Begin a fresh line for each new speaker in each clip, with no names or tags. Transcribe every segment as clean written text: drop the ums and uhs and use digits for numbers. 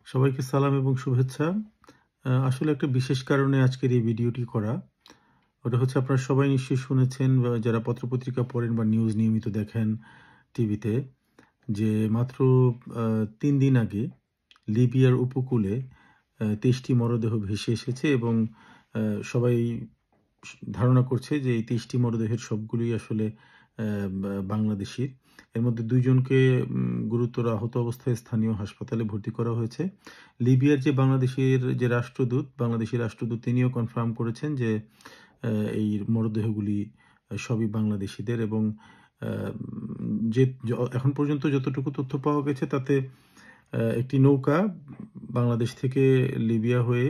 সবাইকে সালাম এবং শুভেচ্ছা। আসলে একটা বিশেষ কারণে আজকের এই ভিডিওটি করা। ওটা হচ্ছে আপনারা সবাই নিশ্চয়ই শুনেছেন বা যারা পত্রপত্রিকা পড়েন বা নিউজ নিয়মিত দেখেন টিভিতে যে মাত্র ৩ দিন আগে লিবিয়ার উপকূলে ২৩টি মরদেহ ভেসে এসেছে এবং আ সবাই ধারণা করছে যে এই ২৩টি মরদেহের সবগুলোই আসলে বাংলাদেশীর। এর মধ্যে ২ জনকে গুরুতর আহত অবস্থায় স্থানীয় হাসপাতালে ভর্তি করা হয়েছে। লিবিয়ার যে বাংলাদেশের যে রাষ্ট্রদূত, বাংলাদেশী রাষ্ট্রদূত তিনিও কনফার্ম করেছেন যে এই মরদেহগুলি সবই বাংলাদেশীদের এবং আ যে এখন পর্যন্ত যতটুকু তথ্য পাওয়া গেছে তাতে একটি নৌকা বাংলাদেশ থেকে লিবিয়া হয়ে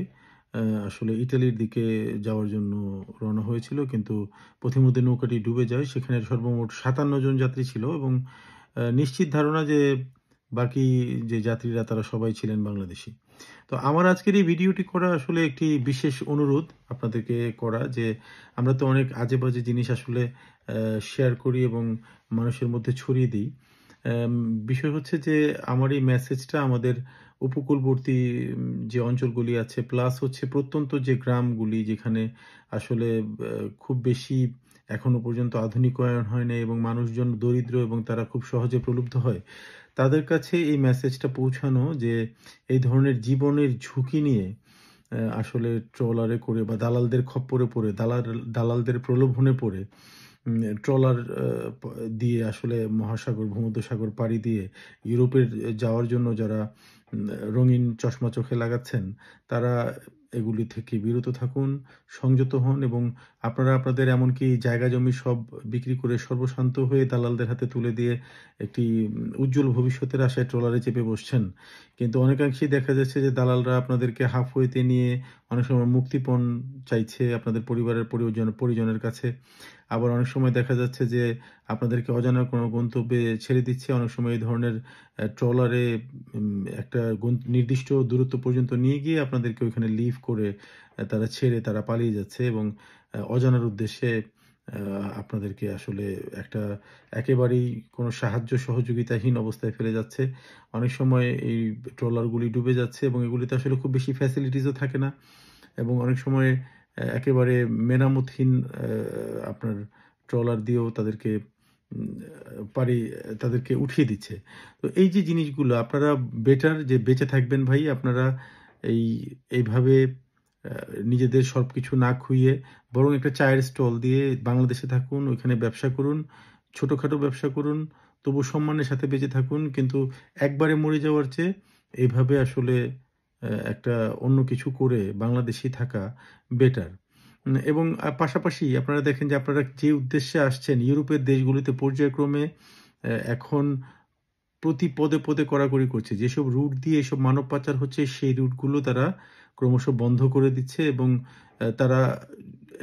আসলে ইটালির দিকে যাওয়ার জন্য রওনা হয়েছিল। কিন্তু পথিমধ্যে নৌকাটি ডুবে যায়। সেখানে সর্বমোট ৫৭ জন যাত্রী ছিল এবং নিশ্চিত ধারণা যে বাকি যে যাত্রীরা তারা সবাই ছিলেন বাংলাদেশী। তো আমার আজকের এই ভিডিওটি করা আসলে একটি বিশেষ অনুরোধ আপনাদেরকে করা যে আমরা তো অনেক আজে-বাজে জিনিস আসলে শেয়ার করি এবং মানুষের মধ্যে ছড়িয়ে দিই। অ্যাম বিষয় হচ্ছে যে আমার এই মেসেজটা আমাদের উপকূলবর্তী যে অঞ্চলগুলি আছে প্লাস হচ্ছে প্রত্যন্ত যে গ্রামগুলি যেখানে আসলে খুব বেশি এখনো পর্যন্ত আধুনিকায়ন হয় নাই এবং মানুষজন দরিদ্র এবং তারা খুব সহজে প্রলুব্ধ হয়। তাদের কাছে এই মেসেজটা পৌঁছানো যে এই ধরনের জীবনের ঝুঁকি নিয়ে আসলে ট্রলারে করে বা দালালদের খপ্পরে পড়ে দালালদের প্রলোভনে পড়ে ট্রলার দিয়ে আসলে মহাসাগর, ভূমধ্যসাগর পাড়ি দিয়ে ইউরোপের যাওয়ার জন্য যারা রঙিন চশমা চোখে লাগাচ্ছেন, তারা এগুলি থেকে বিরত থাকুন, সংযত হন এবং আপনারা আপনাদের এমনকি জায়গা জমি সব বিক্রি করে সর্বশান্ত হয়ে দালালদের হাতে তুলে দিয়ে একটি উজ্জ্বল ভবিষ্যতের আশায় ট্রলারে চেপে বসছেন। কিন্তু অনেকাংশেই দেখা যাচ্ছে যে দালালরা আপনাদেরকে হাফওয়েতে নিয়ে অনেক সময় মুক্তিপণ চাইছে আপনাদের পরিবারের পরিজনের কাছে। আবার অনেক সময় দেখা যাচ্ছে যে আপনাদেরকে অজানা কোনো গন্তব্যে ছেড়ে দিচ্ছে। অনেক সময় এই ধরনের ট্রলারে একটা নির্দিষ্ট দূরত্ব পর্যন্ত নিয়ে গিয়ে আপনাদেরকে ওইখানে লিভ করে তারা ছেড়ে তারা পালিয়ে যাচ্ছে এবং অজানার উদ্দেশ্যে আপনাদেরকে আসলে একটা একেবারেই কোনো সাহায্য সহযোগিতাহীন অবস্থায় ফেলে যাচ্ছে। অনেক সময় এই ট্রলারগুলি ডুবে যাচ্ছে এবং এগুলিতে আসলে খুব বেশি ফ্যাসিলিটিসও থাকে না এবং অনেক সময় একেবারে মেরামতহীন আপনার ট্রলার দিয়েও তাদেরকে উম তাদেরকে উঠিয়ে দিচ্ছে। তো এই যে জিনিসগুলো আপনারা বেটার যে বেঁচে থাকবেন ভাই আপনারা এই এইভাবে আ নিজেদের সবকিছু না খুইয়ে বরং একটা চায়ের স্টল দিয়ে বাংলাদেশে থাকুন, ওইখানে ব্যবসা করুন, ছোটখাটো ব্যবসা করুন, তবু সম্মানের সাথে বেঁচে থাকুন। কিন্তু একবারে মরে যাওয়ার চেয়ে এভাবে আসলে একটা অন্য কিছু করে বাংলাদেশেই থাকা বেটার। এবং পাশাপাশি আপনারা দেখেন যে আপনারা যে উদ্দেশ্যে আসছেন ইউরোপের দেশগুলিতে পর্যায়ক্রমে এখন প্রতি পদে, পদে কড়াকড়ি করছে। যেসব রুট দিয়ে এসব মানব পাচার হচ্ছে সেই রুটগুলো তারা ক্রমশ বন্ধ করে দিচ্ছে এবং তারা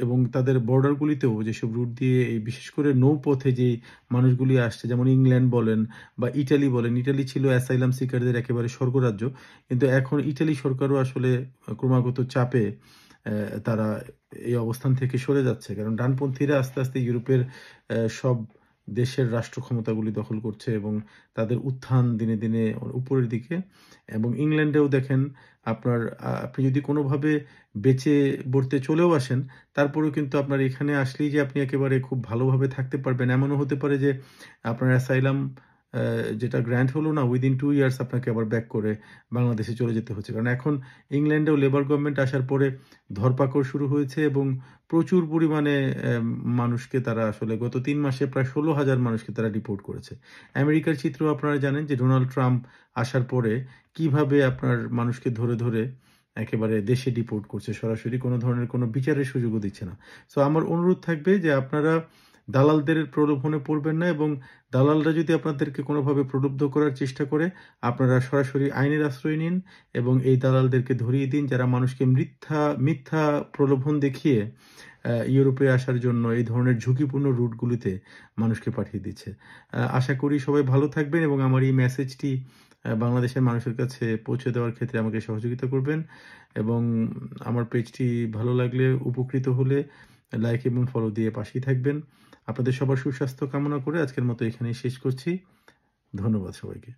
এবং তাদের বর্ডারগুলিতেও যেসব রুট দিয়ে এই বিশেষ করে নৌপথে যে মানুষগুলি আসছে যেমন ইংল্যান্ড বলেন বা ইটালি বলেন, ইটালি ছিল অ্যাসাইলাম সিকারদের একেবারে স্বর্গরাজ্য। কিন্তু এখন ইটালি সরকারও আসলে ক্রমাগত চাপে তারা এই অবস্থান থেকে সরে যাচ্ছে। কারণ ডানপন্থীরা আস্তে, আস্তে ইউরোপের সব দেশের রাষ্ট্র ক্ষমতাগুলি দখল করছে এবং তাদের উত্থান দিনে, দিনে উপরের দিকে এবং ইংল্যান্ডেও দেখেন আপনার আপনি যদি কোনোভাবে বেঁচে বর্তে চলেও আসেন, তারপরেও কিন্তু আপনার এখানে আসলেই যে আপনি একেবারে খুব ভালোভাবে থাকতে পারবেন, এমনও হতে পারে যে আপনার অ্যাসাইলাম যেটা গ্র্যান্ট হলো না, উইদিন 2 ইয়ার্স আপনাকে আবার ব্যাক করে বাংলাদেশে চলে যেতে হচ্ছে। কারণ এখন ইংল্যান্ডেও লেবার গভর্নমেন্ট আসার পরে ধরপাকড় শুরু হয়েছে এবং প্রচুর পরিমাণে মানুষকে তারা আসলে গত ৩ মাসে প্রায় ১৬,০০০ মানুষকে তারা ডিপোর্ট করেছে। আমেরিকার চিত্র আপনারা জানেন যে ডোনাল্ড ট্রাম্প আসার পরে কিভাবে আপনার মানুষকে ধরে, ধরে একেবারে দেশে ডিপোর্ট করছে। সরাসরি কোনো ধরনের কোনো বিচারের সুযোগও দিচ্ছে না। সো আমার অনুরোধ থাকবে যে আপনারা দালালদের প্রলোভনে পড়বেন না এবং দালালরা যদি আপনাদেরকে কোনোভাবে প্রলুব্ধ করার চেষ্টা করে, আপনারা সরাসরি আইনের আশ্রয় নিন এবং এই দালালদেরকে ধরিয়ে দিন যারা মানুষকে মিথ্যা প্রলোভন দেখিয়ে ইউরোপে আসার জন্য এই ধরনের ঝুঁকিপূর্ণ রুটগুলিতে মানুষকে পাঠিয়ে দিচ্ছে। আশা করি সবাই ভালো থাকবেন এবং আমার এই মেসেজটি বাংলাদেশের মানুষের কাছে পৌঁছে দেওয়ার ক্ষেত্রে আমাকে সহযোগিতা করবেন এবং আমার পেজটি ভালো লাগলে উপকৃত হলে লাইক এবং ফলো দিয়ে পাশেই থাকবেন। আপনাদের সবার সুস্বাস্থ্য কামনা করে আজকের মতো এখানেই শেষ করছি। ধন্যবাদ সবাইকে।